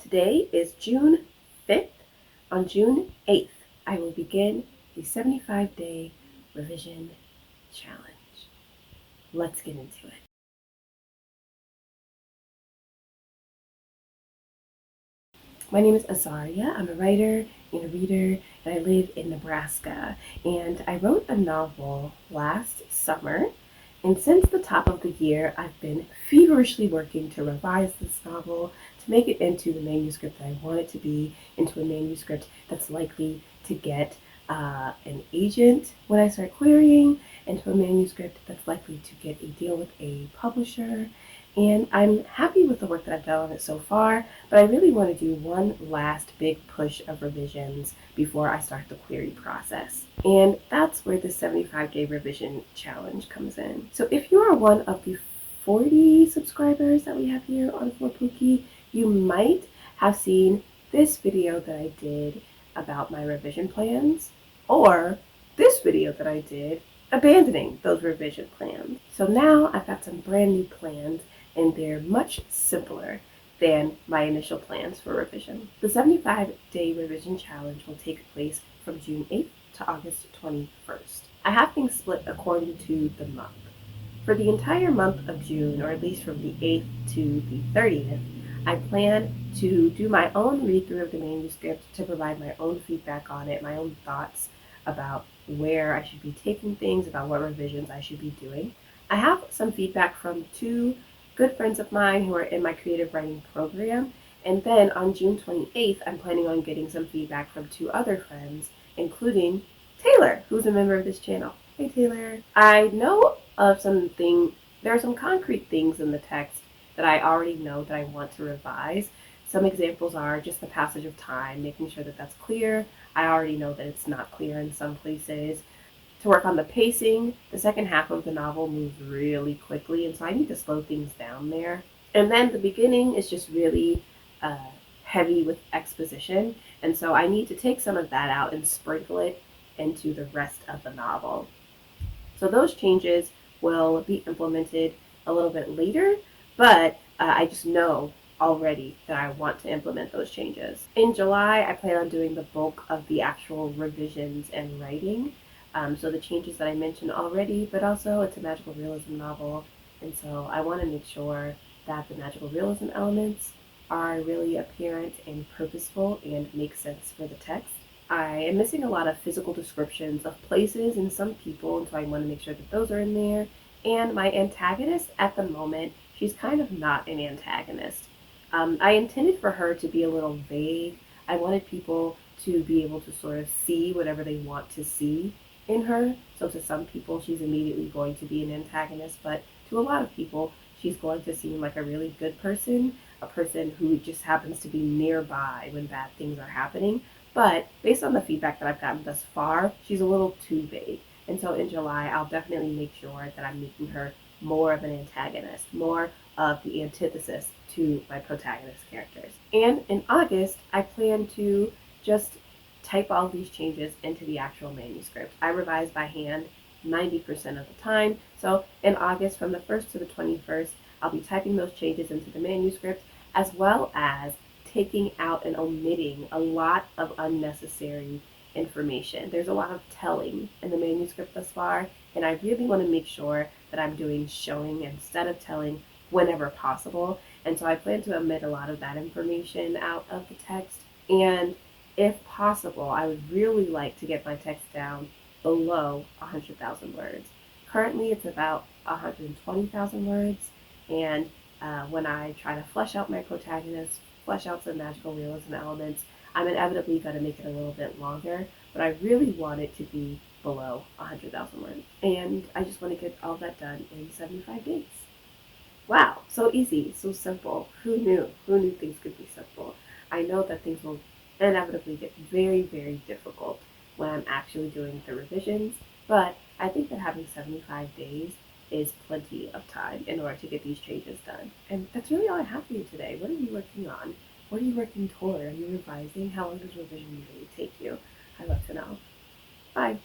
Today is June 5th. On June 8th, I will begin the 75-day revision challenge. Let's get into it. My name is Azaria. I'm a writer and a reader, and I live in Nebraska. And I wrote a novel last summer, and since the top of the year, I've been feverishly working to revise this novel to make it into the manuscript that I want it to be, into a manuscript that's likely to get an agent when I start querying, into a manuscript that's likely to get a deal with a publisher. And I'm happy with the work that I've done on it so far, but I really want to do one last big push of revisions before I start the query process. And that's where the 75-day revision challenge comes in. So if you are one of the 40 subscribers that we have here on Pookie, you might have seen this video that I did about my revision plans, or this video that I did abandoning those revision plans. So now I've got some brand new plans, and they're much simpler than my initial plans for revision. The 75-day revision challenge will take place from June 8th to August 21st. I have things split according to the month. For the entire month of June, or at least from the 8th to the 30th, I plan to do my own read-through of the manuscript to provide my own feedback on it, my own thoughts about where I should be taking things, about what revisions I should be doing. I have some feedback from two good friends of mine who are in my creative writing program, and then on June 28th, I'm planning on getting some feedback from two other friends, including Taylor, who's a member of this channel. Hey Taylor. I know of there are some concrete things in the text that I already know that I want to revise. Some examples are just the passage of time, making sure that that's clear. I already know that it's not clear in some places. To work on the pacing, the second half of the novel moves really quickly, and so I need to slow things down there. And then the beginning is just really heavy with exposition, and so I need to take some of that out and sprinkle it into the rest of the novel. So those changes will be implemented a little bit later, but I just know already that I want to implement those changes. In July, I plan on doing the bulk of the actual revisions and writing. So the changes that I mentioned already, but also it's a magical realism novel, and so I want to make sure that the magical realism elements are really apparent and purposeful and make sense for the text. I am missing a lot of physical descriptions of places and some people, and so I want to make sure that those are in there. And my antagonist at the moment, she's kind of not an antagonist. I intended for her to be a little vague. I wanted people to be able to sort of see whatever they want to see in her. So to some people, she's immediately going to be an antagonist, but to a lot of people, she's going to seem like a really good person, a person who just happens to be nearby when bad things are happening. But based on the feedback that I've gotten thus far, she's a little too vague. And so in July, I'll definitely make sure that I'm making her more of an antagonist, more of the antithesis to my protagonist characters. And in August, I plan to just type all these changes into the actual manuscript. I revise by hand 90% of the time. So in August, from the 1st to the 21st, I'll be typing those changes into the manuscript, as well as taking out and omitting a lot of unnecessary information. There's a lot of telling in the manuscript thus far, and I really want to make sure that I'm doing showing instead of telling whenever possible. And so I plan to omit a lot of that information out of the text. And if possible, I would really like to get my text down below 100,000 words. Currently, it's about 120,000 words, and when I try to flesh out my protagonist, flesh out some magical realism elements, I'm inevitably going to make it a little bit longer, but I really want it to be below 100,000 words. And I just want to get all that done in 75 days. Wow, so easy, so simple. Who knew? Who knew things could be simple? I know that things will inevitably get very, very difficult when I'm actually doing the revisions, but I think that having 75 days is plenty of time in order to get these changes done. And that's really all I have for you today. What are you working on? What are you working toward? Are you revising? How long does revision usually take you? I'd love to know. Bye.